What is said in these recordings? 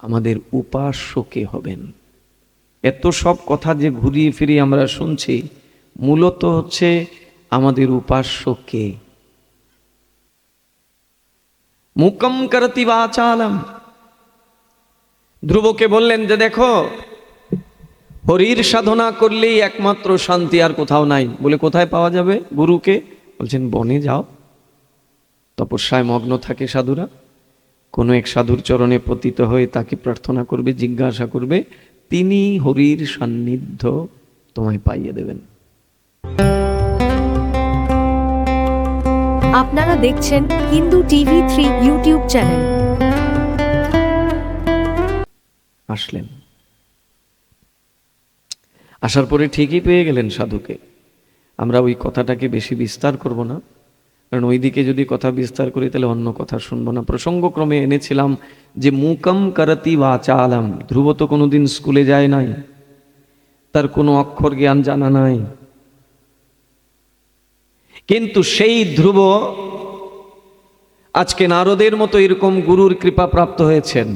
আমাদের উপাস্য কে হবেন। এত সব কথা যে ঘুরিয়ে ফিরিয়ে আমরা শুনছি, মূলত হচ্ছে আমাদের উপাস্য কে। মুকম করতি বাচালম। ধ্রুবকে বললেন যে দেখো, হরির সাধনা করলেই একমাত্র শান্তি, আর কোথাও নাই। বলে কোথায় পাওয়া যাবে গুরুকে? বলছেন বনে যাও, তপস্যায় মগ্ন থাকে সাধুরা, কোনো এক সাধুর চরণে পতিত হয়ে তাকে প্রার্থনা করবে, জিজ্ঞাসা করবে, তিনি হরির সান্নিধ্য তোমায় পাইয়ে দেবেন। আপনারা দেখছেন হিন্দু টিভি 3 ইউটিউব চ্যানেল। আসলেন, আসার পরে ঠিকই পেয়ে গেলেন সাধুকে। আমরা ওই কথাটাকে বেশি বিস্তার করব না, কারণ ওইদিকে যদি কথা বিস্তার করি তাহলে অন্য কথা শুনবো না। প্রসঙ্গক্রমে এনেছিলাম যে মুকম করতি বাচালম। ধ্রুব তো কোনোদিন স্কুলে যায় নাই, তার কোনো অক্ষর জ্ঞান জানা নাই, কিন্তু সেই ধ্রুব আজকে নারদের মতো এরকম গুরুর কৃপা প্রাপ্ত হয়েছেন।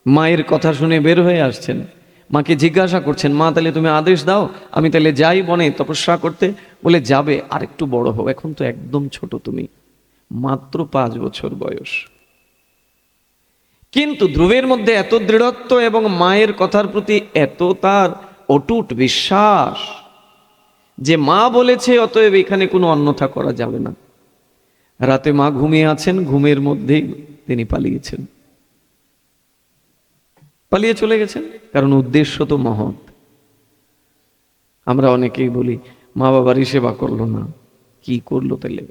মায়ের কথা শুনে বের হয়ে আসছেন, মাকে জিজ্ঞাসা করছেন, মা তাহলে তুমি আদেশ দাও, আমি তাহলে যাই বনে তপস্যা করতে। বলে যাবে, আর একটু বড় হও, এখন তো একদম ছোট, তুমি মাত্র 5 বছর বয়স। কিন্তু ধ্রুবের মধ্যে এত দৃঢ়ত্ব এবং মায়ের কথার প্রতি এত তার অটুট বিশ্বাস যে মা বলেছে, অতএব এখানে কোনো অন্যথা করা যাবে না। রাতে মা ঘুমিয়ে আছেন, ঘুমের মধ্যেই তিনি পালিয়েছেন, পালিয়ে চলে গেছেন, কারণ উদ্দেশ্য তো মহৎ। আমরা অনেকেই বলি মা বাবারই সেবা করলো না, কি করলো তাহলে?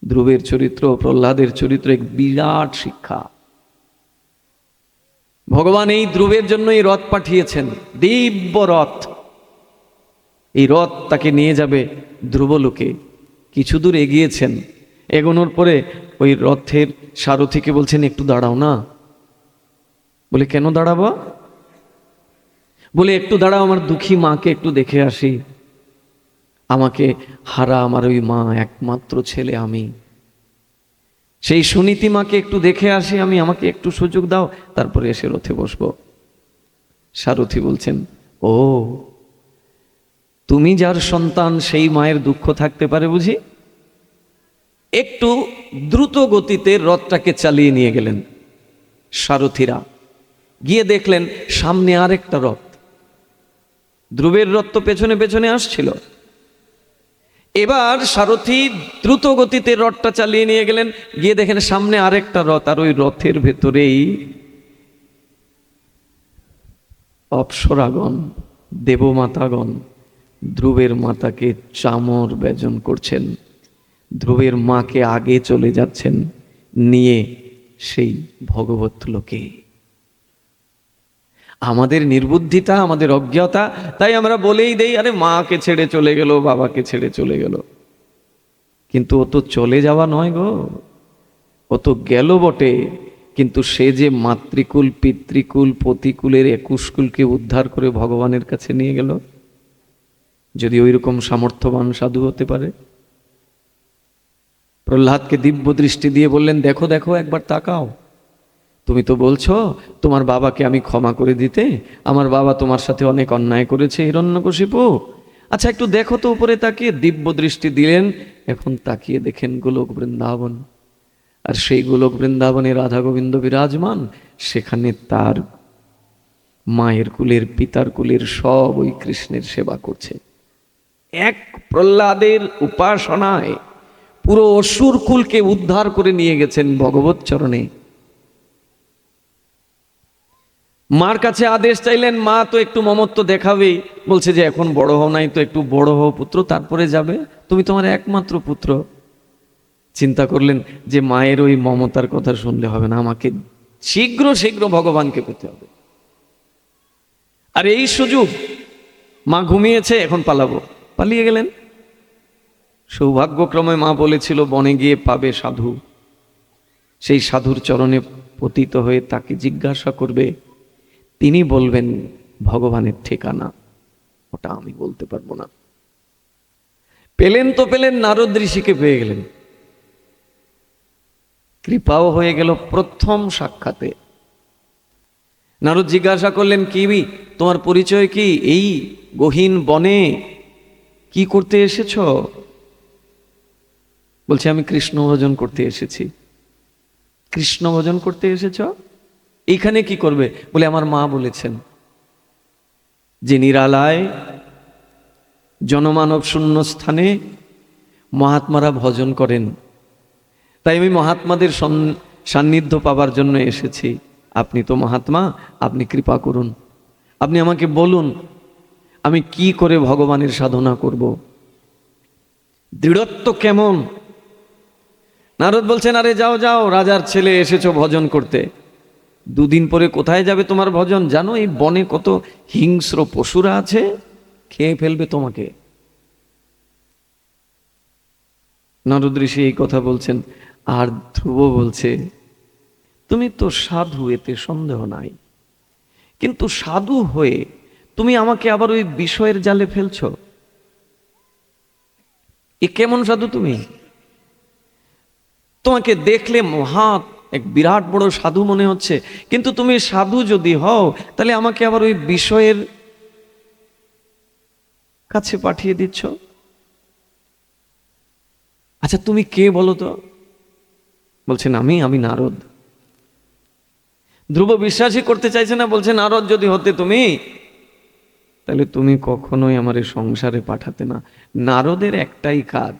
ধ্রুবের চরিত্র, প্রহ্লাদের চরিত্র এক বিরাট শিক্ষা। ভগবান এই ধ্রুবের জন্য এই রথ পাঠিয়েছেন, দিব্য রথ। এই রথ তাকে নিয়ে যাবে ধ্রুবলোকে। কিছু দূর এগিয়েছেন, এগোনোর পরে ওই রথের সারথীকে বলছেন, একটু দাঁড়াও না। বলে কেন দাঁড়াবো? বলে একটু দাঁড়াও, আমার দুঃখী মাকে একটু দেখে আসি। আমাকে হারা আমার ওই মা, একমাত্র ছেলে আমি, সেই সুনীতি মাকে একটু দেখে আসি আমি, আমাকে একটু সুযোগ দাও, তারপরে এসে রথে বসবো। সারথী বলছেন, ও তুমি যার সন্তান, সেই মায়ের দুঃখ থাকতে পারে বুঝি? একটু দ্রুত গতিতে রথটাকে চালিয়ে নিয়ে গেলেন সারথীরা। গিয়ে দেখলেন সামনে আরেকটা রথ। ধ্রুবের রথ তো পেছনে পেছনে আসছিল। এবার সারথী দ্রুত গতিতে রথটা চালিয়ে নিয়ে গেলেন, গিয়ে দেখেন সামনে আরেকটা রথ, আর ওই রথের ভেতরেই অপ্সরাগণ, দেবমাতাগণ ধ্রুবের মাতাকে চামর ব্যজন করছেন। ধ্রুবের মাকে আগে চলে যাচ্ছেন নিয়ে সেই ভগবত লোকে। আমাদের নির্বুদ্ধিতা, আমাদের অজ্ঞতা, তাই আমরা বলেই দেই, আরে মাকে ছেড়ে চলে গেল, বাবাকে ছেড়ে চলে গেল। কিন্তু ও তো চলে যাওয়া নয় গো, ও তো গেল বটে, কিন্তু সে যে মাতৃকুল, পিতৃকুল, পতিকুলের 21 কুলকে উদ্ধার করে ভগবানের কাছে নিয়ে গেল। যদি ওই রকম সামর্থ্যবান সাধু হতে পারে। প্রহ্লাদকে দিব্য দৃষ্টি দিয়ে বললেন, দেখো দেখো, একবার তাকাও, তুমি তো বলছো তোমার বাবাকে আমি ক্ষমা করে দিতে, আমার বাবা তোমার সাথে অনেক অন্যায় করেছে হিরণ্যকশিপু। আচ্ছা একটু দেখো তো উপরে তাকিয়ে। দিব্য দৃষ্টি দিলেন, এখন তাকিয়ে দেখেন গোলক বৃন্দাবন, আর সেই গোলক বৃন্দাবনে রাধা গোবিন্দ বিরাজমান। সেখানে তার মায়ের কুলের, পিতার কুলের সব ওই কৃষ্ণের সেবা করছে। এক প্রহ্লাদের উপাসনায় পুরো অসুর কুলকে উদ্ধার করে নিয়ে গেছেন ভগবত চরণে। মার কাছে আদেশ চাইলেন, মা তো একটু মমত্ব দেখাবেই, বলছে যে এখন বড় হও নাই তো, একটু বড় হও পুত্র, তারপরে যাবে, তুমি তোমার একমাত্র পুত্র। চিন্তা করলেন যে মায়ের ওই মমতার কথা শুনলে হবে না, আমাকে শীঘ্র শীঘ্র ভগবানকে পেতে হবে। আর এই সুযোগ, মা ঘুমিয়েছে, এখন পালাবো। পালিয়ে গেলেন। সৌভাগ্যক্রমে মা বলেছিল বনে গিয়ে পাবে সাধু, সেই সাধুর চরণে পতিত হয়ে তাকে জিজ্ঞাসা করবে, তিনি বলবেন ভগবানের ঠিকানা, ওটা আমি বলতে পারবো না। পেলেন তো পেলেন, নারদ ঋষিকে পেয়ে গেলেন। কৃপাও হয়ে গেল প্রথম সাক্ষাতে। নারদ জিজ্ঞাসা করলেন, কি তোমার পরিচয় কি? এই গহীন বনে কি করতে এসেছ? বলছে, আমি কৃষ্ণ ভজন করতে এসেছি। কৃষ্ণ ভজন করতে এসেছ? এইখানে কি করবে? বলে, আমার মা বলেছেন যে নিরালায় জনমানব শূন্য স্থানে মহাত্মারা ভজন করেন, তাই আমি মহাত্মাদের সান্নিধ্য পাবার জন্য এসেছি। আপনি তো মহাত্মা, আপনি কৃপা করুন, আপনি আমাকে বলুন আমি কি করে ভগবানের সাধনা করব, দৃঢ়ত্ব কেমন? নারদ বলছেন, আরে যাও যাও, রাজার ছেলে এসেছো ভজন করতে, দুদিন পরে কোথায় যাবে তোমার ভজন? জানো এই বনে কত হিংস্র পশুরা আছে, খেয়ে ফেলবে তোমাকে। নারদ ঋষি এই কথা বলছেন, আর ধ্রুব বলছে, তুমি তো সাধু, এতে সন্দেহ নাই, কিন্তু সাধু হয়ে তুমি আমাকে আবার ওই বিষয়ের জালে ফেলছো। এ কেমন সাধু তুমি? তোমাকে দেখলে মহা এক বিরাট বড় সাধু মনে হচ্ছে, কিন্তু তুমি সাধু যদি হও তাহলে আমাকে আবার ওই বিষয়ের কাছে পাঠিয়ে দিচ্ছ। আচ্ছা তুমি কে বলো তো? বলছেন, আমি নারদ। ধ্রুব বিশ্বাসই করতে চাইছে না, বলছে, নারদ যদি হতে তুমি, তাহলে তুমি কখনোই আমার এই সংসারে পাঠাতে না। নারদের একটাই কাজ,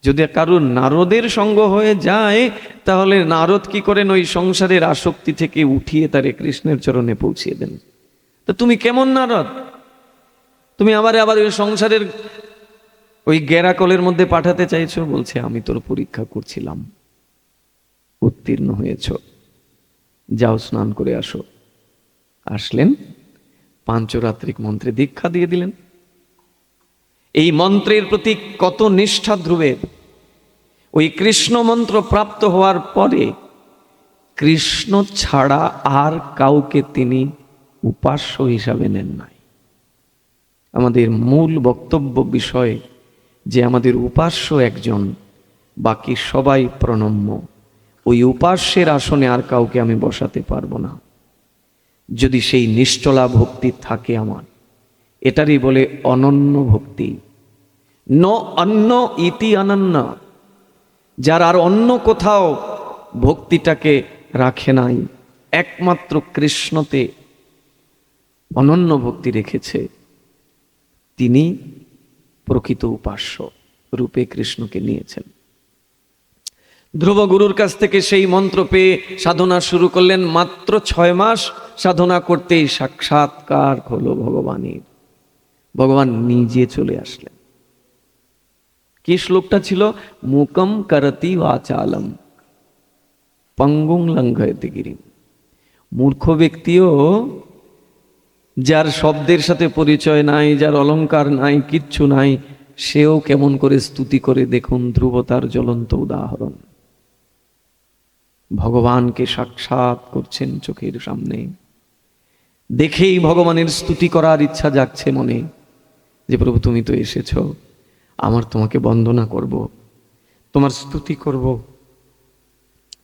যদি কারুর নারদের সঙ্গ হয়ে যায় তাহলে নারদ কি করেন, ওই সংসারের আসক্তি থেকে উঠিয়ে তারে কৃষ্ণের চরণে পৌঁছিয়ে দেন। তো তুমি কেমন নারদ? তুমি আমারে আবার ওই সংসারের ওই গেরাকলের মধ্যে পাঠাতে চাইছো? বলছে, আমি তোর পরীক্ষা করছিলাম, উত্তীর্ণ হয়েছ, যাও স্নান করে আসো। আসলেন, পাঞ্চরাত্রিক মন্ত্রে দীক্ষা দিয়ে দিলেন। এই মন্ত্রের প্রতি কত নিষ্ঠা ধ্রুবের! ওই কৃষ্ণ মন্ত্র প্রাপ্ত হওয়ার পরে কৃষ্ণ ছাড়া আর কাউকে তিনি উপাস্য হিসাবে নেন নাই। আমাদের মূল বক্তব্য বিষয় যে আমাদের উপাস্য একজন, বাকি সবাই প্রণম্য। ওই উপাস্যের আসনে আর কাউকে আমি বসাতে পারবো না, যদি সেই নিশ্চলা ভক্তি থাকে আমার। এটারই বলে অনন্য ভক্তি। ন অন্য ইতি অনন্য, যার আর অন্য কোথাও ভক্তিটাকে রাখে নাই, একমাত্র কৃষ্ণতে অনন্য ভক্তি রেখেছে, তিনি প্রকৃত উপাস্য রূপে কৃষ্ণকে নিয়েছেন। ধ্রুব গুরুর কাছ থেকে সেই মন্ত্র পেয়ে সাধনা শুরু করলেন। মাত্র 6 মাস সাধনা করতেই সাক্ষাৎকার হলো ভগবানের। ভগবান নিজে চলে আসলেন। কি শ্লোকটা ছিল? মুকম করতি বাচালম পঙ্গুং লঙ্ঘয়তে গিরিম। মূর্খ ব্যক্তিও, যার শব্দের সাথে পরিচয় নাই, যার অলংকার নাই, কিচ্ছু নাই, সেও কেমন করে স্তুতি করে দেখুন। ধ্রুব তার জ্বলন্ত উদাহরণ। ভগবানকে সাক্ষাৎ করছেন চোখের সামনে, দেখেই ভগবানের স্তুতি করার ইচ্ছা জাগছে মনে, যে প্রভু তুমি তো এসেছো, আমার তোমাকে বন্দনা করব, তোমার স্তুতি করব।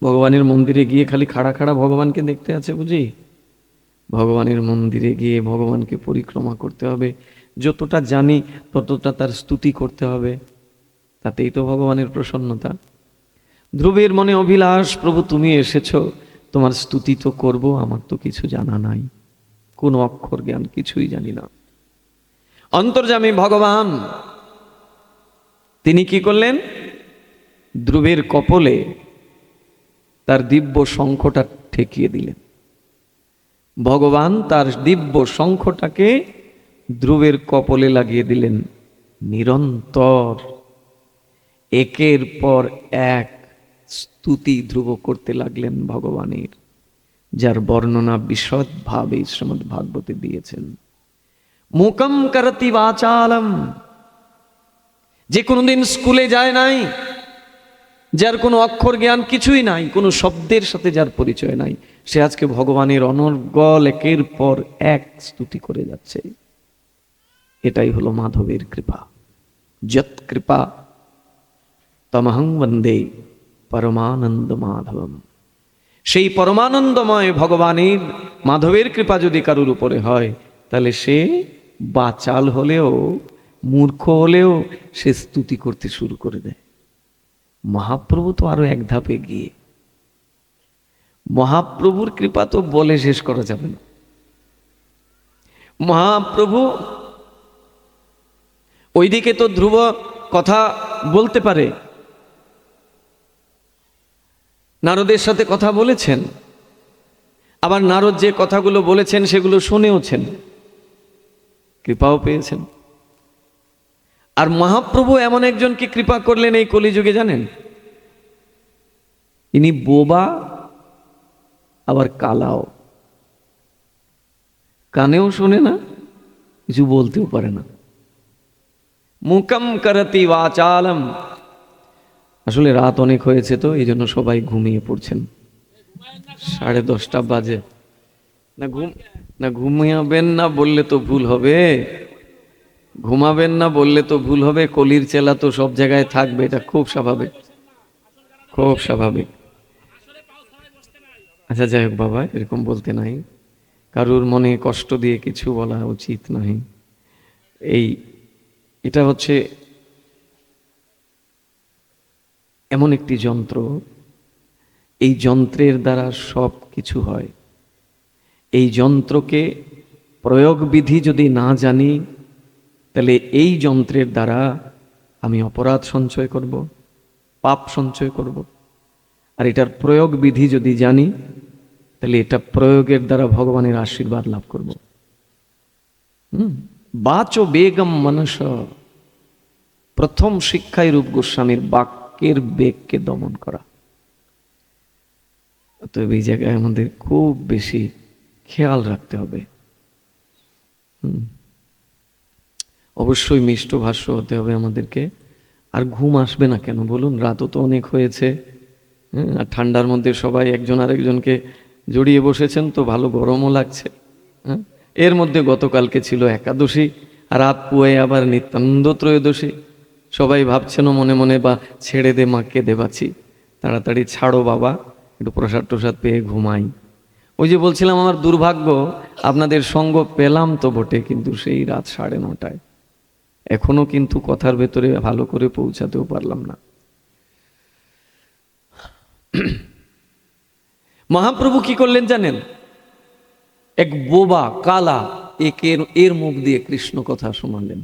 ভগবানের মন্দিরে গিয়ে খালি খাড়া খাড়া ভগবানকে দেখতে আছে বুঝি? ভগবানের মন্দিরে গিয়ে ভগবানকে পরিক্রমা করতে হবে, যতটা জানি ততটা তার স্তুতি করতে হবে, তাতেই তো ভগবানের প্রসন্নতা। ধ্রুবের মনে অভিলাষ, প্রভু তুমি এসেছো, তোমার স্তুতি তো করব, আমার তো কিছু জানা নাই, কোন অক্ষর জ্ঞান কিছুই জানি না। অন্তর্যামী ভগবান তিনি কি করলেন? ধ্রুবের কপলে তার দিব্য শঙ্খটা ঠেকিয়ে দিলেন। ভগবান তার দিব্য শঙ্খটাকে ধ্রুবের কপলে লাগিয়ে দিলেন। নিরন্তর একের পর এক স্তুতি ধ্রুব করতে লাগলেন ভগবানের, যার বর্ণনা বিশদভাবে শ্রীমদ্ ভাগবতে দিয়েছেন। মুকম করতি বাচালম, যে কোনোদিন স্কুলে যায় নাই, যার কোনো অক্ষর জ্ঞান কিছুই নাই, কোনো শব্দের সাথে যার পরিচয় নাই, সে আজকে ভগবানের অনর্গল একের পর এক স্তুতি করে যাচ্ছে। এটাই হলো মাধবের কৃপা। যৎ কৃপা তমহং বন্দে পরমানন্দ মাধবম। সেই পরমানন্দময় ভগবানের মাধবের কৃপা যদি কারুর উপরে হয়, তাহলে সে বাচাল হলেও, মূর্খ হলেও সে স্তুতি করতে শুরু করে দেয়। মহাপ্রভু তো আরো এক ধাপ এগিয়ে। মহাপ্রভুর কৃপা তো বলে শেষ করা যাবে না। মহাপ্রভু ওইদিকে তো ধ্রুব কথা বলতে পারে, নারদের সাথে কথা বলেছেন, আবার নারদ যে কথাগুলো বলেছেন সেগুলো শুনেওছেন, কৃপাও পেয়েছেন। আর মহাপ্রভু এমন একজনকে কৃপা করলেন এই কলিযুগে, জানেন, ইনি বোবা আবার কালাও, কানেও শোনে না, কিছু বলতেও পারে না। মুকম করতি বাচালম। আসলে রাত অনেক হয়েছে তো এই জন্য সবাই ঘুমিয়ে পড়ছেন। 10:30 বাজে। না ঘুমাবেন না বললে তো ভুল হবে, ঘুমাবেন না বললে তো ভুল হবে। কলির চেলা তো সব জায়গায় থাকবে, এটা খুব স্বাভাবিক, খুব স্বাভাবিক। আচ্ছা যাই হোক বাবা, এরকম বলতে নাই, কারুর মনে কষ্ট দিয়ে কিছু বলা উচিত নয়। এটা হচ্ছে এমন একটি যন্ত্র, এই যন্ত্রের দ্বারা সব কিছু হয়। এই যন্ত্রকে প্রয়োগ বিধি যদি না জানি, তাহলে এই যন্ত্রের দ্বারা আমি অপরাধ সঞ্চয় করব, পাপ সঞ্চয় করব। আর এটার প্রয়োগ বিধি যদি জানি, তাহলে এটা প্রয়োগের দ্বারা ভগবানের আশীর্বাদ লাভ করব। বাচো বেগম মনস, প্রথম শিক্ষাই রূপ গোস্বামীর বাক্যের বেগকে দমন করা। অতএব এই জায়গায় আমাদের খুব বেশি খেয়াল রাখতে হবে। অবশ্যই মিষ্ট ভাষ্য হতে হবে আমাদেরকে। আর ঘুম আসবে না কেন বলুন? রাতও তো অনেক হয়েছে। আর ঠান্ডার মধ্যে সবাই একজন আরেকজনকে জড়িয়ে বসেছেন, তো ভালো গরমও লাগছে। এর মধ্যে গতকালকে ছিল একাদশী, আর রাত পুয়ে আবার নিত্যানন্দ ত্রয়োদশী। সবাই ভাবছেন মনে মনে, বা ছেড়ে দে মা, কেঁদে বাঁচি, তাড়াতাড়ি ছাড়ো বাবা, একটু প্রসাদ টসাদ পেয়ে ঘুমাই। ওই যে বলছিলাম, আমার দুর্ভাগ্য, আপনাদের সঙ্গ পেলাম তো বটে, কিন্তু সেই রাত 9:30। এখনো কিন্তু কথার ভেতরে ভালো করে পৌঁছাতেও পারলাম না। মহাপ্রভু কি করলেন জানেন? এক বোবা কালা এর মুখ দিয়ে কৃষ্ণ কথা শোনালেন।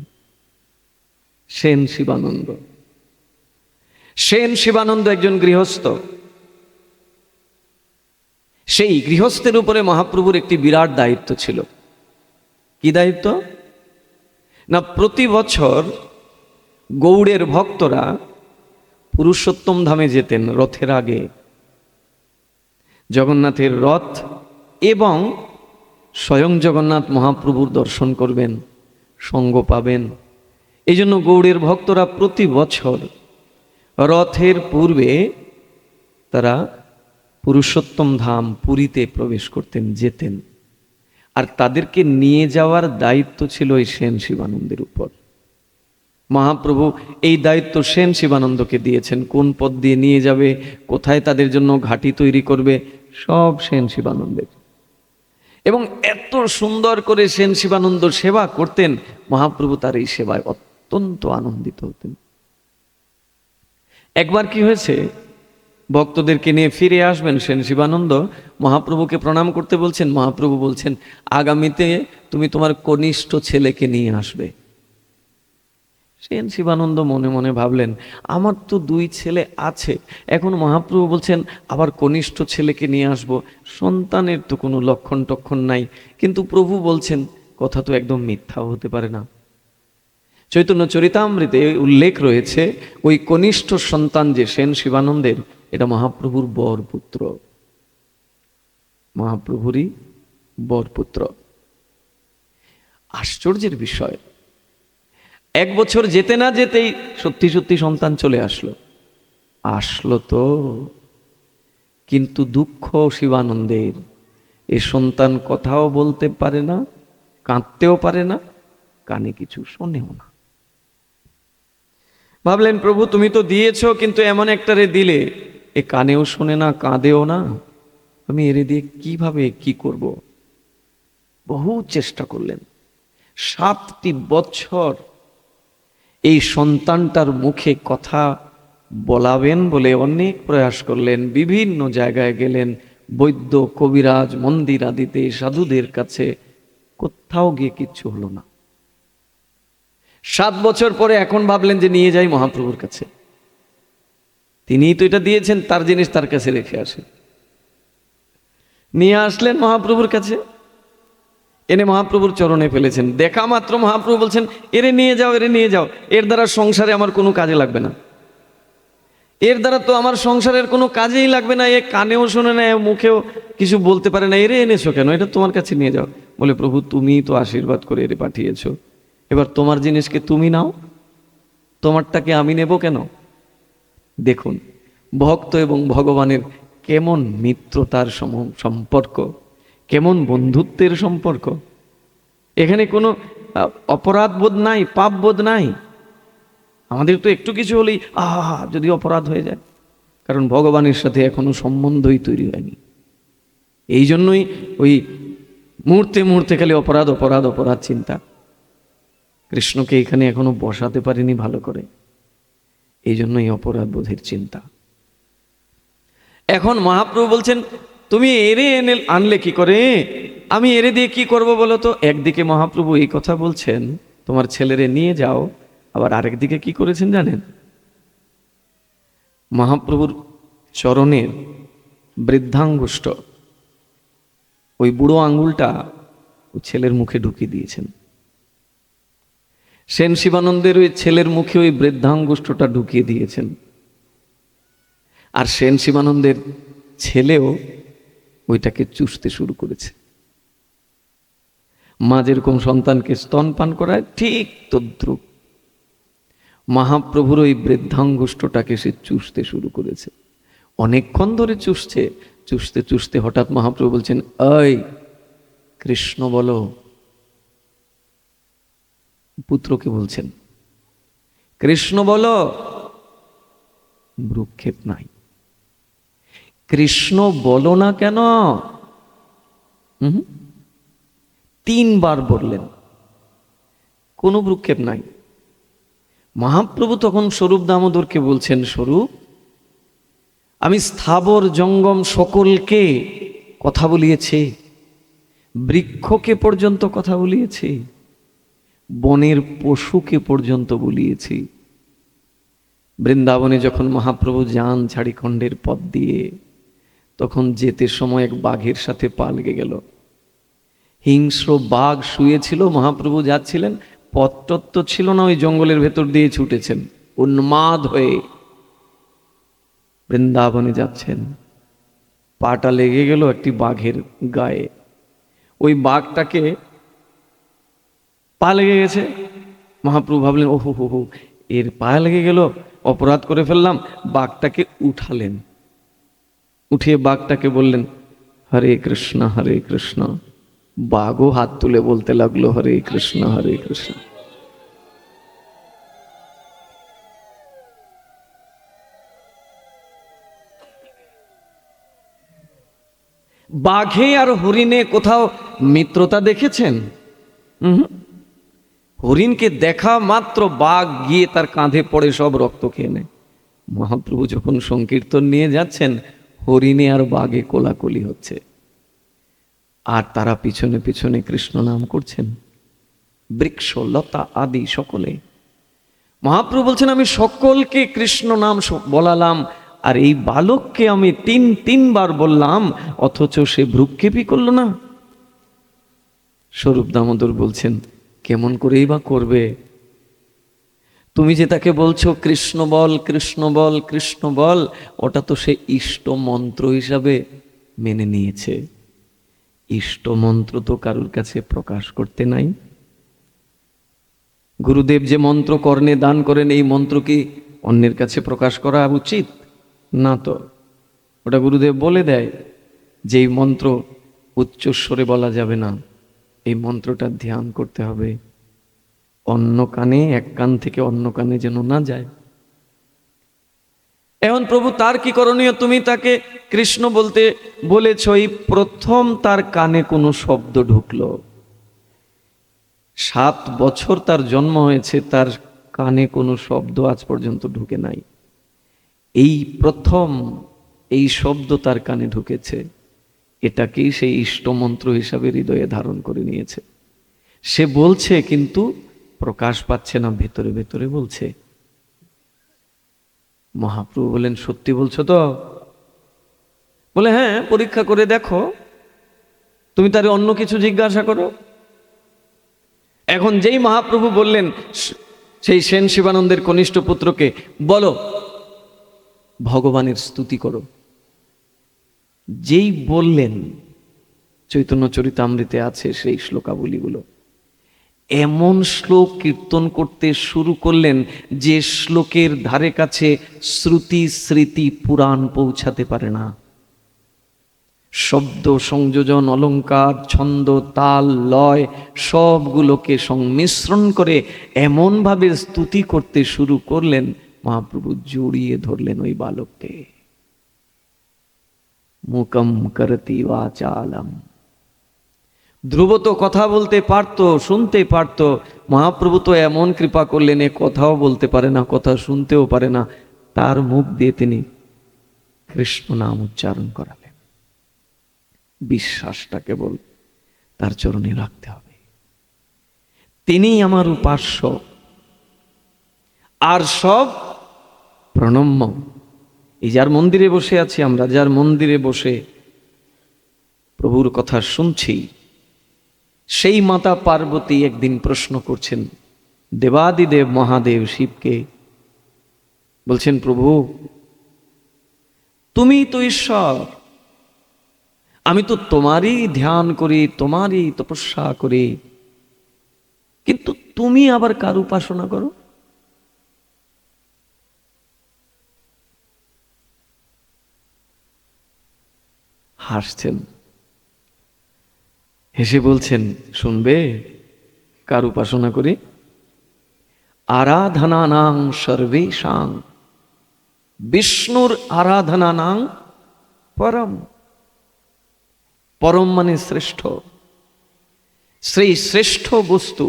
সেন শিবানন্দ। সেন শিবানন্দ একজন গৃহস্থ। সেই গৃহস্থের উপরে মহাপ্রভুর একটি বিরাট দায়িত্ব ছিল। কি দায়িত্ব? না, প্রতি বছর গৌড়ের ভক্তরা পুরুষোত্তম ধামে যেতেন রথের আগে। জগন্নাথের রথ এবং স্বয়ং জগন্নাথ মহাপ্রভুর দর্শন করবেন, সঙ্গ পাবেন। এই জন্য গৌড়ের ভক্তরা প্রতি বছর রথের পূর্বে তারা পুরুষোত্তম ধাম পুরীতে প্রবেশ করতেন, যেতেন। আর তাদেরকে নিয়ে যাওয়ার দায়িত্ব ছিল এই সেন শিবানন্দের উপর। মহাপ্রভু এই দায়িত্ব সেন শিবানন্দকে দিয়েছেন। কোন পথ দিয়ে নিয়ে যাবে, কোথায় তাদের জন্য ঘাঁটি তৈরি করবে, সব সেন শিবানন্দের। এবং এত সুন্দর করে সেন শিবানন্দ সেবা করতেন, মহাপ্রভু তার এই সেবায় অত্যন্ত আনন্দিত হতেন। একবার কি হয়েছে, ভক্তদেরকে নিয়ে ফিরে আসবেন সেন শিবানন্দ, মহাপ্রভুকে প্রণাম করতে বলছেন। মহাপ্রভু বলছেন, আগামীতে তুমি তোমার কনিষ্ঠ ছেলেকে নিয়ে আসবে। সেন শিবানন্দ মনে মনে ভাবলেন, আমার তো 2 ছেলে আছে, এখন মহাপ্রভু বলছেন আবার কনিষ্ঠ ছেলেকে নিয়ে আসব। সন্তানের তো কোনো লক্ষণ টক্ষণ নাই, কিন্তু প্রভু বলছেন, কথা তো একদম মিথ্যাও হতে পারে না। চৈতন্য চরিতামৃতে উল্লেখ রয়েছে, ওই কনিষ্ঠ সন্তান যে সেন শিবানন্দের, এটা মহাপ্রভুর বরপুত্র, মহাপ্রভুরই বরপুত্র। আশ্চর্যের বিষয়, 1 বছর যেতে না যেতেই সত্যি সত্যি সন্তান চলে আসলো তো। কিন্তু দুঃখ শিবানন্দের, এই সন্তান কথাও বলতে পারে না, কাঁদতেও পারে না, কানে কিছু শোনেও না। ভাবলেন, প্রভু তুমি তো দিয়েছো, কিন্তু এমন একটারে দিলে, এ কানেও শোনে না, কাঁদেও না, আমি এরে দিয়ে কিভাবে কি করব। বহু চেষ্টা করলেন, 7টি বছর এই সন্তানটার মুখে কথা বলাবেন বলে অনেক প্রয়াস করলেন, বিভিন্ন জায়গায় গেলেন, বৈদ্য, কবিরাজ, মন্দির আদিতে, সাধুদের কাছে, কোথাও গিয়ে কিচ্ছু হলো না। 7 বছর পরে এখন ভাবলেন যে নিয়ে যাই মহাপ্রভুর কাছে, তিনিই তো এটা দিয়েছেন, তার জিনিস তার কাছে রেখে আসে। নিয়ে আসলেন মহাপ্রভুর কাছে, এনে মহাপ্রভুর চরণে ফেলেছেন। দেখা মাত্র মহাপ্রভু বলছেন, এরে নিয়ে যাও, এরে নিয়ে যাও, এর দ্বারা সংসারে আমার কোনো কাজে লাগবে না, এর দ্বারা তো আমার সংসারের কোনো কাজেই লাগবে না, এ কানেও শোনে না, মুখেও কিছু বলতে পারে না, এরে এনেছো কেন, এটা তোমার কাছে নিয়ে যাও। বলে, প্রভু তুমিই তো আশীর্বাদ করে এরে পাঠিয়েছো, এবার তোমার জিনিসকে তুমি নাও, তোমারটাকে আমি নেব কেন? দেখুন ভক্ত এবং ভগবানের কেমন মিত্রতার সম্পর্ক, কেমন বন্ধুত্বের সম্পর্ক। এখানে কোনো অপরাধ বোধ নাই, পাপ বোধ নাই। আমাদের তো একটু কিছু হলেই যদি অপরাধ হয়ে যায়, কারণ ভগবানের সাথে এখনো সম্বন্ধই তৈরি হয়নি। এই জন্যই ওই মুহূর্তে মুহূর্তে খালি অপরাধ অপরাধ অপরাধ চিন্তা। কৃষ্ণকে এখানে এখনো বসাতে পারিনি ভালো করে, এই জন্যই অপরাধ বোধের চিন্তা। এখন মহাপ্রভু বলছেন, তুমি এরে আনলে কি করে, আমি এরে দিয়ে কি করব বলো তো? একদিকে মহাপ্রভু এই কথা বলছেন, তোমার ছেলেরে নিয়ে যাও, আবার আরেকদিকে কি করেছেন জানেন? মহাপ্রভুর চরণের বৃদ্ধাঙ্গুষ্ঠ, ওই বুড়ো আঙ্গুলটা ছেলের মুখে ঢুকিয়ে দিয়েছেন। সেন শিবানন্দের ওই ছেলের মুখে ওই বৃদ্ধাঙ্গুষ্ঠটা ঢুকিয়ে দিয়েছেন। আর সেন শিবানন্দের ছেলেও ওইটাকে চুষতে শুরু করেছে। মা যেরকম সন্তানকে স্তনপান করায়, ঠিক তদ্রুপ মহাপ্রভুর ওই বৃদ্ধাঙ্গুষ্ঠটাকে সে চুষতে শুরু করেছে। অনেকক্ষণ ধরে চুষছে, চুষতে চুষতে হঠাৎ মহাপ্রভু বলছেন, এই কৃষ্ণ বলো। পুত্রকে বলছেন, কৃষ্ণ বলো। ভ্রুক্ষেপ নাই। কৃষ্ণ বলো না কেন? 3 বার বললেন, কোনো ভ্রুক্ষেপ নাই। মহাপ্রভু তখন স্বরূপ দামোদরকে বলছেন, স্বরূপ, আমি স্থাবর জঙ্গম সকলকে কথা বলিয়েছি, বৃক্ষকে পর্যন্ত কথা বলিয়েছি, বনের পশুকে পর্যন্ত বলিয়েছি। বৃন্দাবনে যখন মহাপ্রভু যান ঝাড়িখণ্ডের পথ দিয়ে, তখন যেতে সময় এক বাঘের সাথে পা লেগে গেল। হিংস্র বাঘ শুয়েছিল, মহাপ্রভু যাচ্ছিলেন, পথটত্ত ছিল না, ওই জঙ্গলের ভেতর দিয়ে ছুটেছেন উন্মাদ হয়ে, বৃন্দাবনে যাচ্ছেন। পাটা লেগে গেল একটি বাঘের গায়ে। ওই বাঘটাকে পা লেগে গেছে। মহাপ্রভু ভাবলেন, ওহো হো হো, এর পা লেগে গেল, অপরাধ করে ফেললাম। বাঘটাকে উঠালেন, উঠিয়ে বাঘটাকে বললেন, হরে কৃষ্ণ হরে কৃষ্ণ। বাঘও হাত তুলে বলতে লাগলো, হরে কৃষ্ণ হরে কৃষ্ণ। বাঘে আর হরিণে কোথাও মিত্রতা দেখেছেন? হরিণকে দেখা মাত্র বাঘ গিয়ে তার কাঁধে পড়ে সব রক্ত খেয়ে নেয়। মহাপ্রভু যখন সংকীর্তন নিয়ে যাচ্ছেন, হরিণে আর বাঘে কোলাকুলি হচ্ছে, আর তারা পিছনে পিছনে কৃষ্ণ নাম করছেন, বৃক্ষ লতা আদি সকলে। মহাপ্রভু বলছেন, আমি সকলকে কৃষ্ণ নাম বলালাম, আর এই বালককে আমি 3 বার বললাম, অথচ সে ভ্রুক্ষেপই করল না। স্বরূপ দামোদর বলছেন, কেমন করেই বা করবে? তুমি যে তাকে বলছো কৃষ্ণ বল কৃষ্ণ বল কৃষ্ণ বল, ওটা তো সে ইষ্ট মন্ত্র হিসাবে মেনে নিয়েছে। ইষ্ট মন্ত্র তো কারুর কাছে প্রকাশ করতে নাই। গুরুদেব যে মন্ত্র কর্ণে দান করেন, এই মন্ত্র কি অন্যের কাছে প্রকাশ করা উচিত না? তো ওটা গুরুদেব বলে দেয় যে এই মন্ত্র উচ্চস্বরে বলা যাবে না, এই মন্ত্রটা ধ্যান করতে হবে, অন্য কানে, এক কান থেকে অন্য কানে যেন না যায়। এখন প্রভু তার কি করণীয়? তুমি তাকে কৃষ্ণ বলতে বলেছ, এই প্রথম তার কানে কোনো শব্দ ঢুকলো, 7 বছর তার জন্ম হয়েছে, তার কানে কোনো শব্দ আজ পর্যন্ত ঢুকে নাই। এই প্রথম এই শব্দ তার কানে ঢুকেছে, এটাকেই সেই ইষ্টমন্ত্র হিসাবে হৃদয়ে ধারণ করে নিয়েছে। সে বলছে কিন্তু প্রকাশ পাচ্ছে না, ভেতরে ভেতরে বলছে। মহাপ্রভু বলেন, সত্যি বলছো তো? বলে, হ্যাঁ, পরীক্ষা করে দেখো, তুমি তারে অন্য কিছু জিজ্ঞাসা করো। এখন যেই মহাপ্রভু বললেন সেই সেন শিবানন্দের কনিষ্ঠ পুত্রকে, বলো ভগবানের স্তুতি করো, যেই বললেন, চৈতন্য চরিতামৃতে আছে সেই শ্লোকাবলীগুলো, এমন শ্লোক কীর্তন করতে শুরু করলেন যে শ্লোকের ধারে কাছে শ্রুতি স্মৃতি পুরাণ পৌঁছাতে পারে না। শব্দ সংযোজন, অলঙ্কার, ছন্দ, তাল, লয় সবগুলোকে সংমিশ্রণ করে এমনভাবে স্তুতি করতে শুরু করলেন, মহাপ্রভু জড়িয়ে ধরলেন ওই বালককে। মুকম করতি বাচালম। ধ্রুব তো কথা বলতে পারতো, শুনতে পারতো, মহাপ্রভু তো এমন কৃপা করলেন এ কথাও বলতে পারে না, কথা শুনতেও পারে না, তার মুখ দিয়ে তিনি কৃষ্ণ নাম উচ্চারণ করালেন। বিশ্বাসটা কেবল তার চরণে রাখতে হবে। তিনি আমার উপাস্য, আর সব প্রণম্য। এই যার মন্দিরে বসে আছি আমরা, যার মন্দিরে বসে প্রভুর কথা শুনছি, সেই মাতা পার্বতী একদিন প্রশ্ন করছেন দেবাদিদেব মহাদেব শিবকে, বলছেন, প্রভু তুমি তো ঈশ্বর, আমি তো তোমারই ধ্যান করি, তোমারই তপস্যা করি, কিন্তু তুমি আবার কার উপাসনা করো? হাসছেন, হেসে বলছেন, শুনবে কার উপাসনা করি? আরাধনানাং সর্বেষাং বিষ্ণুর আরাধনানাং পরম। পরম মানে শ্রেষ্ঠ, সেই শ্রেষ্ঠ বস্তু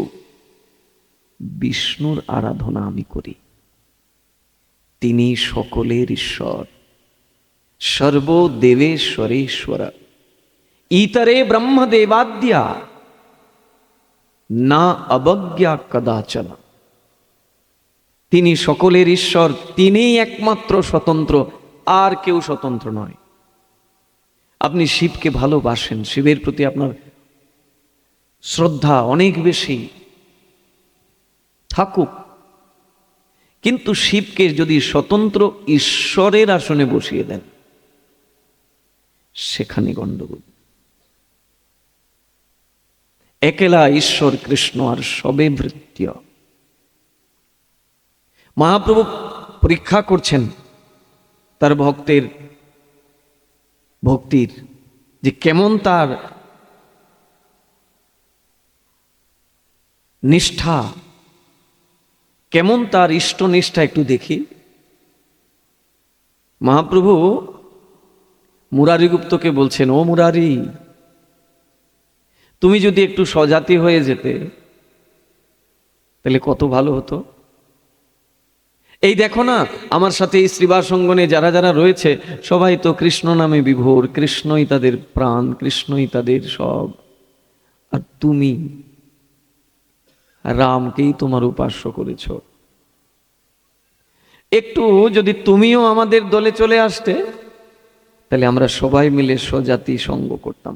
বিষ্ণুর আরাধনা আমি করি। তিনি সকলের ঈশ্বর, সর্বদেবেশ্বরেশ্বর, ইতরে ব্রহ্মদেবাদ্যা না অবজ্ঞা কদাচন। তিনি সকলের ঈশ্বর, তিনিই একমাত্র স্বতন্ত্র, আর কেউ স্বতন্ত্র নয়। আপনি শিবকে ভালোবাসেন, শিবের প্রতি আপনার শ্রদ্ধা অনেক বেশি থাকুক, কিন্তু শিবকে যদি স্বতন্ত্র ঈশ্বরের আসনে বসিয়ে দেন, সেখানে গণ্ডগোল। একেলা ঈশ্বর কৃষ্ণ, আর সবে ভৃত্য। মহাপ্রভু পরীক্ষা করছেন তার ভক্তের ভক্তির, যে কেমন তার নিষ্ঠা, কেমন তার ইষ্ট নিষ্ঠা, একটু দেখি। মহাপ্রভু মুরারিগুপ্তকে বলছেন, ও মুরারি, তুমি যদি একটু স্বজাতি হয়ে যেতে তাহলে কত ভালো হতো। এই দেখো না, আমার সাথে এই শ্রীবাস অঙ্গনে যারা যারা রয়েছে সবাই তো কৃষ্ণ নামে বিভোর, কৃষ্ণই তাদের প্রাণ, কৃষ্ণই তাদের সব, আর তুমি রামকেই তোমার উপাস্য করেছ। একটু যদি তুমিও আমাদের দলে চলে আসতে, তাহলে আমরা সবাই মিলে স্বজাতি সঙ্গ করতাম,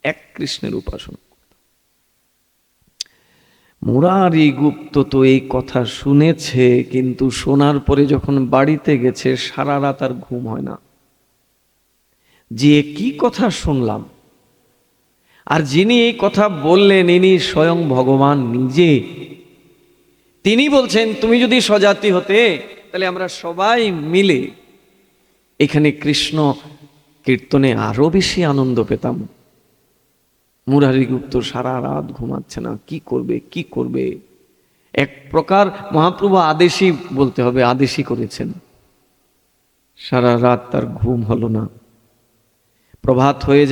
এক কৃষ্ণের উপাসনা করতাম। মুরারি গুপ্ত তো এই কথা শুনেছে, কিন্তু শোনার পরে যখন বাড়িতে গেছে সারা রাত আর ঘুম হয় না, যে কি কথা শুনলাম। আর যিনি এই কথা বললেন ইনি স্বয়ং ভগবান নিজে। তিনি বলছেন, তুমি যদি স্বজাতি হতে তাহলে আমরা সবাই মিলে এখানে কৃষ্ণ কীর্তনে আরো বেশি আনন্দ পেতাম। মুরারিগুপ্ত সারা রাত ঘুমাচ্ছে না, কি করবে কি করবে। এক প্রকার মহাপ্রভু আদেশই বলতে হবে, আদেশই করেছেন। সারা রাত তার ঘুম হলো না। প্রভাত হয়ে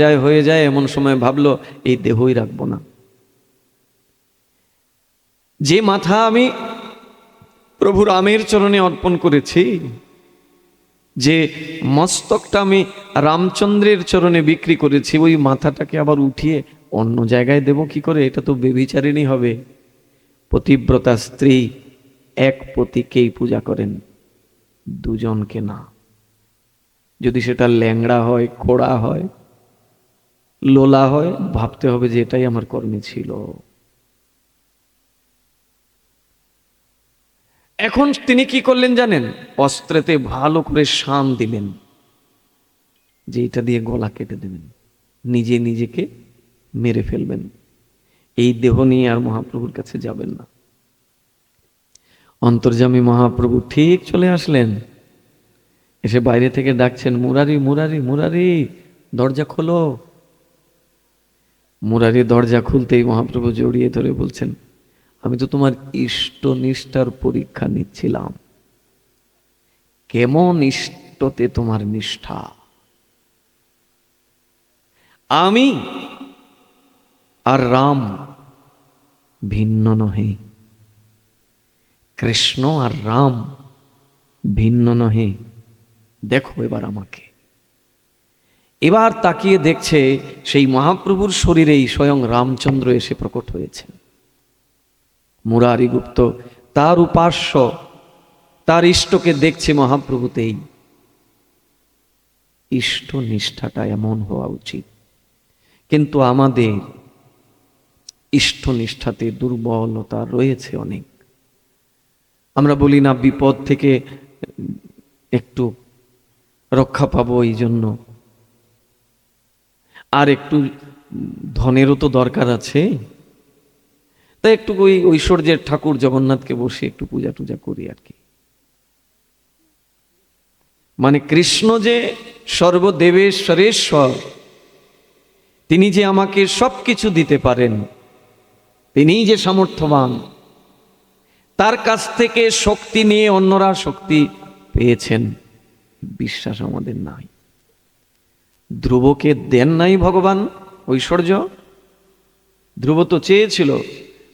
যায়, এমন সময় ভাবলো এই দেহই রাখবো না, যে মাথা আমি প্রভু রামের চরণে অর্পণ করেছি, যে মস্তকটা আমি রামচন্দ্রের চরণে বিক্রি করেছি, ওই মাথাটাকে আবার উঠিয়ে অন্য জায়গায় দেব কি করে? এটা তো ব্যভিচারিণী হবে। পতিব্রতা স্ত্রী এক পতিকেই পূজা করেন, দুজনকে না। যদি সেটা ল্যাংড়া হয়, খোড়া হয়, লোলা হয়, ভাবতে হবে যে এটাই আমার কর্মে ছিল। এখন তিনি কি করলেন জানেন? অস্ত্রেতে ভালো করে শান দিলেন যে এটা দিয়ে গলা কেটে দেবেন, নিজে নিজেকে মেরে ফেলবেন। এই দেহ নিয়ে আর মহাপ্রভুর কাছে যাবেন না। অন্তর্যামী মহাপ্রভু ঠিক চলে আসলেন, এসে বাইরে থেকে ডাকছেন, মুরারি মুরারি মুরারি, দরজা খোলো। মুরারি দরজা খুলতেই মহাপ্রভু জড়িয়ে ধরে বলছেন, আমি তো তোমার ইষ্ট নিষ্ঠার পরীক্ষা নিচ্ছিলাম, কেমন ইষ্টতে তোমার নিষ্ঠা। আমি আর রাম ভিন্ন নহে, কৃষ্ণ আর রাম ভিন্ন নহে। দেখো এবার আমাকে। এবার তাকিয়ে দেখছে সেই মহাপ্রভুর শরীরেই স্বয়ং রামচন্দ্র এসে প্রকট হয়েছে। মুরারি গুপ্ত তার উপাস্য, তার ইষ্টকে দেখছে মহাপ্রভুতেই। ইষ্ট নিষ্ঠাটা এমন হওয়া উচিত, কিন্তু আমাদের ইষ্ট নিষ্ঠাতে দুর্বলতা রয়েছে অনেক। আমরা বলি না, বিপদ থেকে একটু রক্ষা পাবো, এই জন্য আর একটু ধনেরও তো দরকার আছে, তাই একটু ওই ঐশ্বর্যের ঠাকুর জগন্নাথকে বসে একটু পূজা টুজা করি আর কি। মানে কৃষ্ণ যে সর্বদেবেশ্বরেশ্বর, তিনি যে আমাকে সবকিছু দিতে পারেন, তিনিই যে সামর্থ্যবান, তার কাছ থেকে শক্তি নিয়ে অন্যরা শক্তি পেয়েছেন, বিশ্বাস আমাদের নাই। ধ্রুবকে দেন নাই ভগবান ঐশ্বর্য? ধ্রুব তো চেয়েছিল,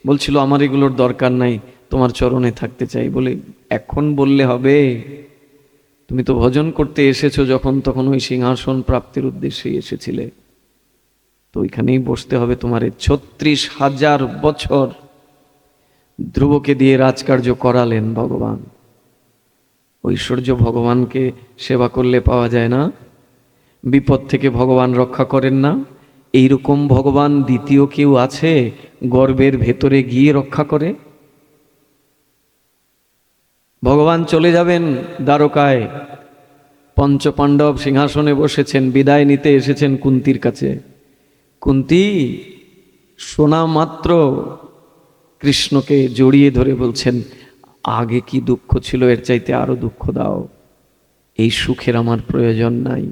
বলছিল আমার এগুলোর দরকার নাই, তোমার চরণে থাকতে চাই। বলে এখন বললে হবে? তুমি তো ভজন করতে এসেছো, যখন তখন ওই সিংহাসন প্রাপ্তির উদ্দেশ্যে এসেছিলে, তো ওইখানেই বসতে হবে তোমার। 36,000 বছর ধ্রুবকে দিয়ে রাজকার্য করালেন ভগবান। ঐশ্বর্য ভগবানকে সেবা করলে পাওয়া যায় না? বিপদ থেকে ভগবান রক্ষা করেন না? এইরকম ভগবান দ্বিতীয় কেউ আছে গর্ভের ভেতরে গিয়ে রক্ষা করে? ভগবান চলে যাবেন দ্বারকায়, পঞ্চপাণ্ডব সিংহাসনে বসেছেন, বিদায় নিতে এসেছেন কুন্তির কাছে। কুন্তি শোনা মাত্র কৃষ্ণকে জড়িয়ে ধরে বলছেন, আগে কি দুঃখ ছিল, এর চাইতে আরো দুঃখ দাও, এই সুখের আমার প্রয়োজন নাই।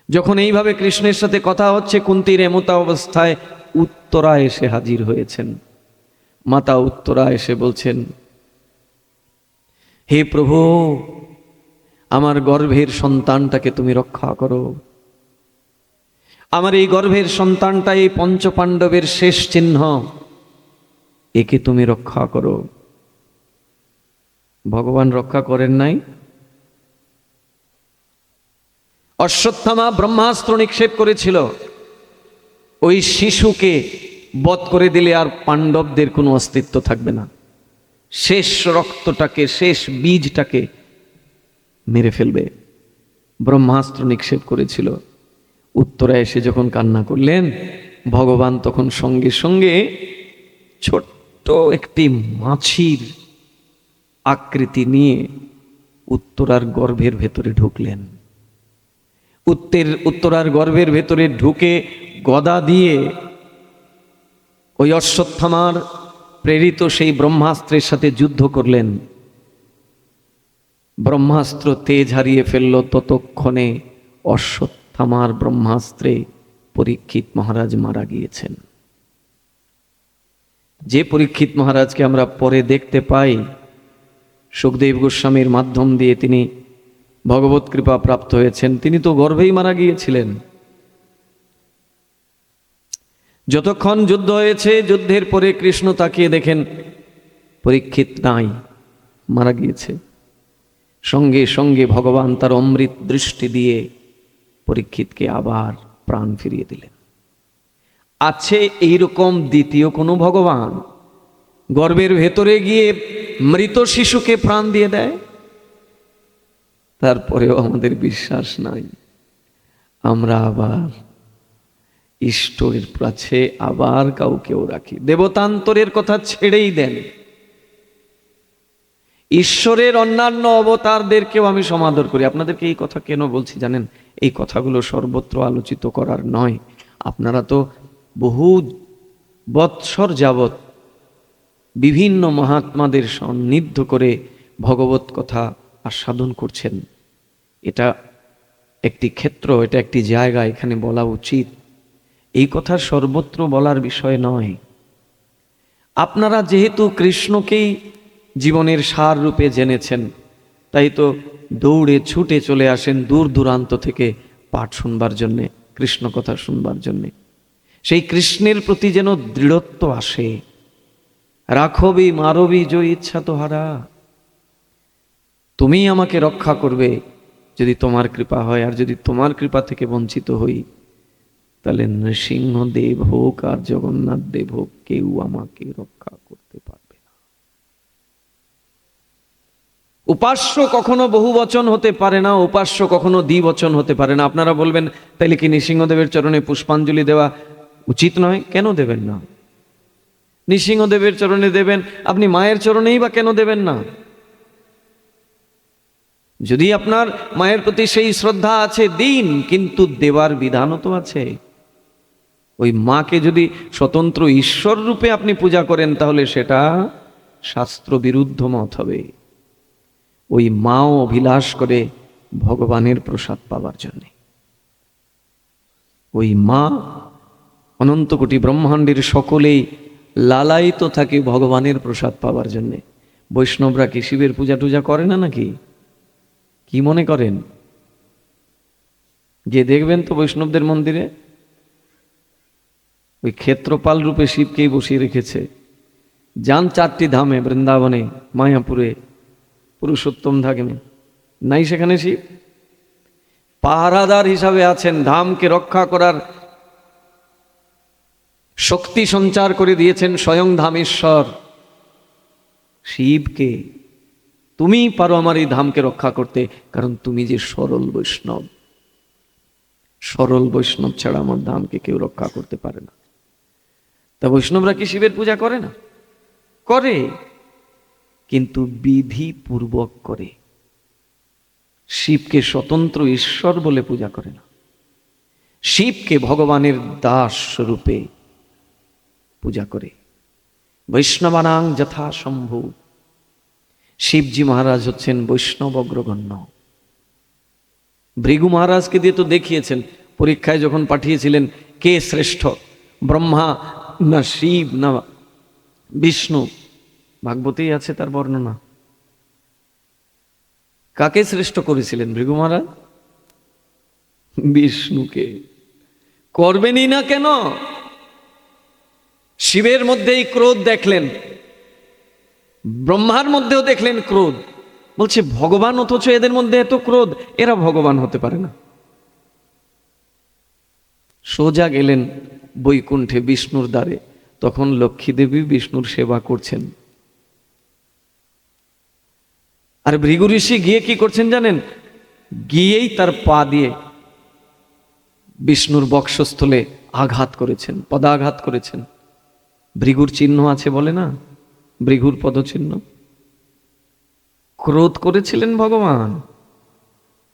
যখন এইভাবে কৃষ্ণের সাথে কথা হচ্ছে, কুন্তির এমতা অবস্থায় উত্তরা এসে হাজির হয়েছেন। মাতা উত্তরা এসে বলছেন, হে প্রভু, আমার গর্ভের সন্তানটাকে তুমি রক্ষা করো। আমার এই গর্ভের সন্তানটা এই পঞ্চপাণ্ডবের শেষ চিহ্ন, একে তুমি রক্ষা করো। ভগবান রক্ষা করেন নাই? অশ্বত্থামা ব্রহ্মাস্ত্র নিক্ষেপ করেছিল, ওই শিশুকে বধ করে দিলে আর পাণ্ডবদের কোনো অস্তিত্ব থাকবে না, শেষ রক্তটাকে, শেষ বীজটাকে মেরে ফেলবে। ব্রহ্মাস্ত্র নিক্ষেপ করেছিল। উত্তরা এসে যখন কান্না করলেন, ভগবান তখন সঙ্গে সঙ্গে ছোট্ট একটি মাছির আকৃতি নিয়ে উত্তরার গর্ভের ভেতরে ঢুকলেন। উত্তরার গর্ভের ভেতরে ঢুকে গদা দিয়ে ওই অশ্বত্থামার প্রেরিত সেই ব্রহ্মাস্ত্রের সাথে যুদ্ধ করলেন। ব্রহ্মাস্ত্র তেজ হারিয়ে ফেলল। ততক্ষণে অশ্বত্থামার ব্রহ্মাস্ত্রে পরীক্ষিত মহারাজ মারা গিয়েছেন। যে পরীক্ষিত মহারাজকে আমরা পরে দেখতে পাই, সুখদেব গোস্বামীর মাধ্যম দিয়ে তিনি ভগবত কৃপা প্রাপ্ত হয়েছেন, তিনি তো গর্ভেই মারা গিয়েছিলেন। যতক্ষণ যুদ্ধ হয়েছে, যুদ্ধের পরে কৃষ্ণ তাকিয়ে দেখেন পরীক্ষিত নাই, মারা গিয়েছে। সঙ্গে সঙ্গে ভগবান তার অমৃত দৃষ্টি দিয়ে পরীক্ষিতকে আবার প্রাণ ফিরিয়ে দিলেন। আছে এইরকম দ্বিতীয় কোনো ভগবান গর্ভের ভেতরে গিয়ে মৃত শিশুকে প্রাণ দিয়ে দেয়? তারপরেও আমাদের বিশ্বাস নাই। আমরা আবার ঈশ্বরের কাছে আবার কাউকেও রাখি। দেবতান্তরের কথা ছেড়েই দেন, ঈশ্বরের অন্যান্য অবতারদেরকেও আমি সমাদর করি। আপনাদেরকে এই কথা কেন বলছি জানেন? এই কথাগুলো সর্বত্র আলোচিত করার নয়। আপনারা তো বহু বৎসর যাবৎ বিভিন্ন মহাত্মাদের সন্নিধ্য করে ভগবত কথা আস্বাদন করছেন। এটা একটি ক্ষেত্র, এটা একটি জায়গা, এখানে বলা উচিত। এই কথা সর্বত্র বলার বিষয় নয়। আপনারা যেহেতু কৃষ্ণকেই জীবনের সার রূপে জেনেছেন, তাই তো দৌড়ে ছুটে চলে আসেন দূর দূরান্ত থেকে পাঠ শুনবার জন্যে, কৃষ্ণ কথা শুনবার জন্যে। সেই কৃষ্ণের প্রতি যেন দৃঢ়ত্ব আসে। রাখবি মারবি জয় ইচ্ছা তো হারা, তুমি আমাকে রক্ষা করবে যদি তোমার কৃপা হয়, আর যদি তোমার কৃপা থেকে বঞ্চিত হই তাহলে নৃসিংহ দেব হোক আর জগন্নাথ দেব হোক, কেউ আমাকে রক্ষা করতে পারবে না। উপাস্য কখনো বহু বচন হতে পারে না, উপাস্য কখনো দ্বিবচন হতে পারে না। আপনারা বলবেন তাইলে কি নৃসিংহদেবের চরণে পুষ্পাঞ্জলি দেওয়া উচিত নয়? কেন দেবেন না? নৃসিংহদেবের চরণে দেবেন, আপনি মায়ের চরণেই বা কেন দেবেন না? যদি আপনার মায়ের প্রতি সেই শ্রদ্ধা আছে দিন, কিন্তু দেওয়ার বিধানও তো আছে। ওই মাকে যদি স্বতন্ত্র ঈশ্বর রূপে আপনি পূজা করেন তাহলে সেটা শাস্ত্র বিরুদ্ধ মত হবে। ওই মাও অভিলাষ করে ভগবানের প্রসাদ পাবার জন্য। ওই মা অনন্ত কোটি ব্রহ্মাণ্ডের সকলেই লালায়িত থাকে ভগবানের প্রসাদ পাবার জন্যে। বৈষ্ণবরা কি শিবের পূজা টুজা করে না নাকি? কি মনে করেন? গিয়ে দেখবেন তো বৈষ্ণবদের মন্দিরে ওই ক্ষেত্রপাল রূপে শিবকেই বসিয়ে রেখেছে। যান 4টি ধামে, বৃন্দাবনে, মায়াপুরে, পুরুষোত্তম ধামে, নাই সেখানে শিব? পাহারাদার হিসাবে আছেন, ধামকে রক্ষা করার শক্তি সঞ্চার করে দিয়েছেন স্বয়ং ধামেশ্বর শিবকে। তুমি পারো আমার এই ধামকে রক্ষা করতে, কারণ তুমি যে সরল বৈষ্ণব। সরল বৈষ্ণব ছাড়া আমার ধামকে কেউ রক্ষা করতে পারে না। তা বৈষ্ণবরা কি শিবের পূজা করে না? করে, কিন্তু বিধি পূর্বক করে। শিবকে স্বতন্ত্র ঈশ্বর বলে পূজা করে না, শিবকে ভগবানের দাস রূপে পূজা করে। বৈষ্ণবানাং যথাসম্ভব। শিবজি মহারাজ হচ্ছেন বৈষ্ণব অগ্রগণ্য। ভৃগু মহারাজকে দিয়ে তো দেখিয়েছেন, পরীক্ষায় যখন পাঠিয়েছিলেন কে শ্রেষ্ঠ, ব্রহ্মা না শিব না বিষ্ণু? ভাগবতেই আছে তার বর্ণনা। কাকে শ্রেষ্ঠ করেছিলেন ভৃগু মহারাজ? বিষ্ণুকে। করবেনই না কেন? শিবের মধ্যেই ক্রোধ দেখলেন, ব্রহ্মার মধ্যেও দেখলেন ক্রোধ। বলছে ভগবান, অথচ এদের মধ্যে এত ক্রোধ, এরা ভগবান হতে পারে না। সোজা গেলেন বৈকুণ্ঠে বিষ্ণুর দ্বারে। তখন লক্ষ্মী দেবী বিষ্ণুর সেবা করছেন। আর ভৃগু ঋষি গিয়ে কি করছেন জানেন? গিয়েই তার পা দিয়ে বিষ্ণুর বক্ষস্থলে আঘাত করেছেন, পদাঘাত করেছেন। ভৃগুর চিহ্ন আছে বলে না, ভৃগুর পদচিহ্ন। ক্রোধ করেছিলেন ভগবান।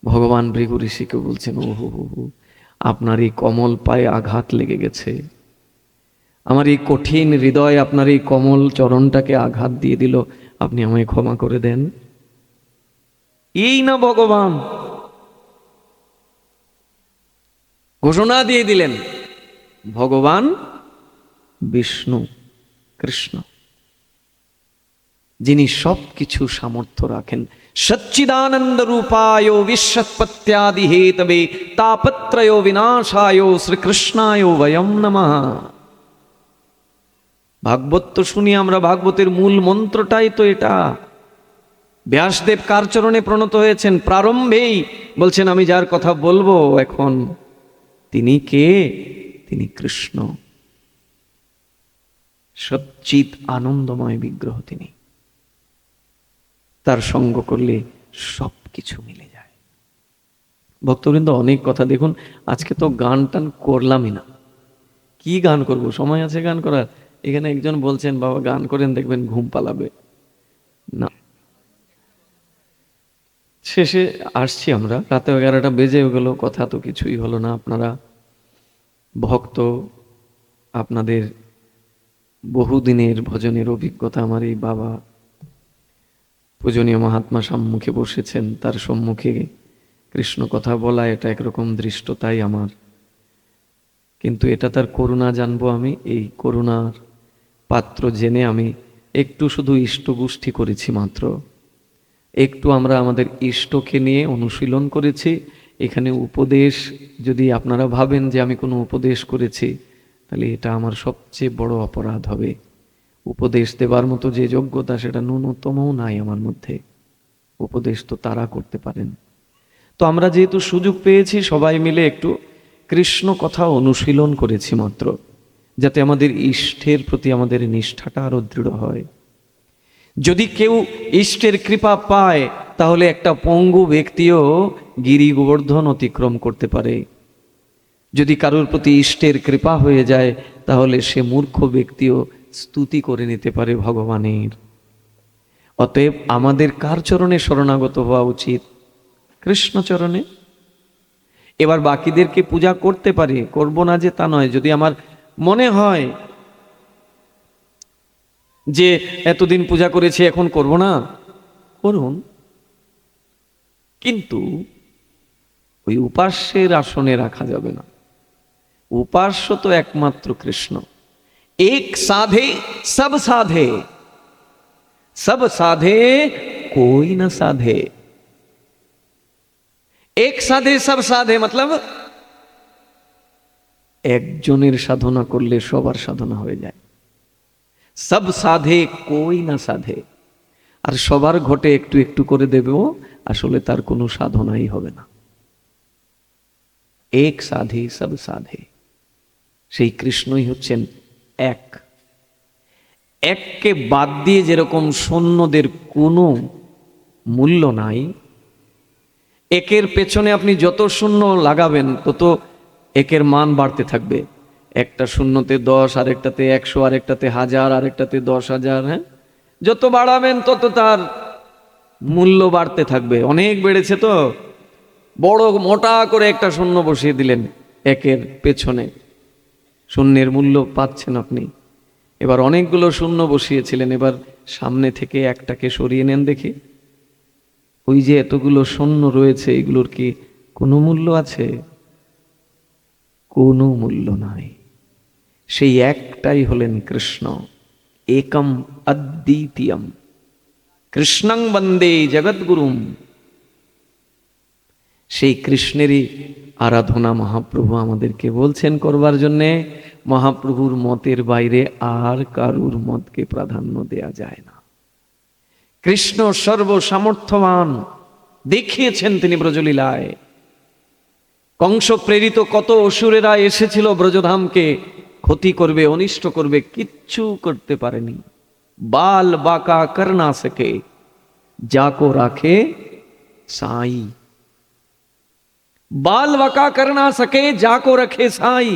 ভগবান ভৃগু ঋষিকে বলছেন, ও হো হো, আপনার এই কমল পায়ে আঘাত লেগে গেছে। আমার এই কঠিন হৃদয় আপনার এই কমল চরণটাকে আঘাত দিয়ে দিল, আপনি আমায় ক্ষমা করে দেন। এই না ভগবান, ঘোষণা দিয়ে দিলেন ভগবান বিষ্ণু কৃষ্ণ, যিনি সবকিছু সামর্থ্য রাখেন। সচ্চিদানন্দ রূপায় বিশ্বৎপত্যাদি হেতবে তাপত্রয় বিনাশায় শ্রীকৃষ্ণায় বয়ম নমঃ। ভাগবত তো শুনি আমরা, ভাগবতের মূল মন্ত্রটাই তো এটা। ব্যাসদেব কার চরণে প্রণত হয়েছেন? প্রারম্ভেই বলছেন আমি যার কথা বলবো এখন তিনি কে? তিনি কৃষ্ণ, সচ্চিৎ আনন্দময় বিগ্রহ তিনি। তার সঙ্গ করলে সব কিছু মিলে যায়। ভক্তবৃন্দ অনেক কথা, দেখুন আজকে তো গান টান করলামই না, কি গান করব? সময় আছে গান করার? এখানে একজন বলছেন বাবা গান করেন, দেখবেন ঘুম পালাবে না। শেষে আসছি আমরা, রাতে 11টা বেজে গেল, কথা তো কিছুই হলো না। আপনারা ভক্ত, আপনাদের বহুদিনের ভজনের অভিজ্ঞতা, আমার এই বাবা পূজনীয় মহাত্মা সম্মুখে বসেছেন, তার সম্মুখে কৃষ্ণ কথা বলা এটা একরকম দৃষ্টতাই আমার, কিন্তু এটা তার করুণা জানবো আমি। এই করুণার পাত্র জেনে আমি একটু শুধু ইষ্টগোষ্ঠী করেছি মাত্র, একটু আমরা আমাদের ইষ্টকে নিয়ে অনুশীলন করেছি। এখানে উপদেশ যদি আপনারা ভাবেন যে আমি কোনো উপদেশ করেছি, তাহলে এটা আমার সবচেয়ে বড় অপরাধ হবে। উপদেশ দেবার মতো যে যোগ্যতা সেটা ন্যূনতমও নাই আমার মধ্যে। উপদেশ তো তারা করতে পারেন। তো আমরা যেহেতু সুযোগ পেয়েছি, সবাই মিলে একটু কৃষ্ণ কথা অনুশীলন করেছি মাত্র, যাতে আমাদের ইষ্টের প্রতি আমাদের নিষ্ঠাটা আরো দৃঢ় হয়। যদি কেউ ইষ্টের কৃপা পায়, তাহলে একটা পঙ্গু ব্যক্তিও গিরি গোবর্ধন অতিক্রম করতে পারে। যদি কারোর প্রতি ইষ্টের কৃপা হয়ে যায়, তাহলে সে মূর্খ ব্যক্তিও স্তুতি করে নিতে পারে ভগবানের। অতএব আমাদের কার চরণে শরণাগত হওয়া উচিত? কৃষ্ণ চরণে। এবার বাকিদেরকে পূজা করতে পারি, করব না যে তা নয়। যদি আমার মনে হয় যে এতদিন পূজা করেছি এখন করব না, করুন, কিন্তু ওই উপাস্যের আসনে রাখা যাবে না। উপাস্য তো একমাত্র কৃষ্ণ। এক সাধে সব সাধে, সব সাধে कोई न साधे। एक साधे सब साधे मतलब একজনের সাধনা করলে সবার সাধনা হয়ে যায়। সব সাধে कोई न साधे, আর সবার ঘটে একটু একটু করে দেবেও, আসলে তার কোনো সাধনাই হবে না। এক সাধে সব সাধে, সেই কৃষ্ণই হচ্ছেন এক। এককে বাদ দিয়ে যেরকম শূন্যদের কোনো মূল্য নাই, একের পেছনে আপনি যত শূন্য লাগাবেন তত একের মান বাড়তে থাকবে। একটা শূন্যতে 10, আরেকটাতে 100, আরেকটাতে 1000, আরেকটাতে 10,000। হ্যাঁ, যত বাড়াবেন তত তার মূল্য বাড়তে থাকবে। অনেক বেড়েছে তো, বড় মোটা করে একটা শূন্য বসিয়ে দিলেন একের পেছনে, শূন্যের মূল্য পাচ্ছেন আপনি। এবার অনেকগুলো শূন্য বসিয়েছিলেন, এবার সামনে থেকে একটাকে সরিয়ে নেন দেখি, ওই যে এতগুলো শূন্য রয়েছে, এগুলোর কি কোনো মূল্য আছে? কোনো মূল্য নাই। সেই একটাই হলেন কৃষ্ণ, একম অদ্বিতীয়ম কৃষ্ণং বন্দে জগদ্গুরুম। সেই কৃষ্ণেরই আরাধনা মহাপ্রভু আমাদেরকে বলছেন করবার জন্যে। মহাপ্রভুর মতের বাইরে আর কারুর মতকে প্রাধান্য দেয়া যায় না। কৃষ্ণ সর্বসামর্থ্যবান, দেখিয়েছেন তিনি ব্রজলীলায়। কংস প্রেরিত কত অসুরেরা এসেছিল ব্রজধামকে ক্ষতি করবে, অনিষ্ট করবে, কিচ্ছু করতে পারেনি। বাল বাঁকা কর না সকে, যাকো রাখে সাই। বাল বাঁকা কর না সকে, যাকো রাখে সাই।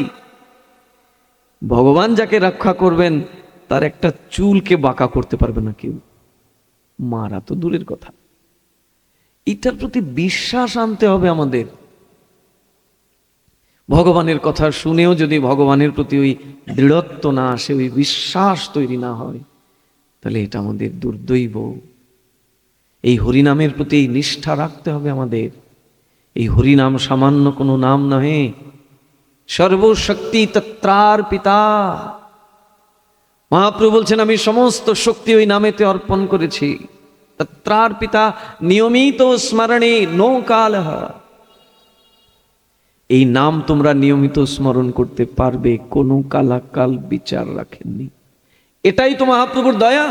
ভগবান যাকে রক্ষা করবেন তার একটা চুলকে বাঁকা করতে পারবে না কেউ, মারা তো দূরের কথা। এটার প্রতি বিশ্বাস আনতে হবে আমাদের। ভগবানের কথা শুনেও যদি ভগবানের প্রতি ওই দৃঢ়ত্ব না আসে, ওই বিশ্বাস তৈরি না হয়, তাহলে এটা আমাদের দুর্দৈব। এই হরিনামের প্রতি নিষ্ঠা রাখতে হবে আমাদের। এই হরিনাম সামান্য কোনো নাম নহে, সর্বশক্তি তত্রার্পিতা। মহাপ্রভু বলছেন আমি সমস্ত শক্তি ওই নামেতে অর্পণ করেছি। তত্রার্পিতা নিয়মিত স্মরণে নো কালহ। এই নাম তোমরা নিয়মিত স্মরণ করতে পারবে, কোনো কালাকাল বিচার রাখেননি। এটাই তো মহাপ্রভুর দয়া।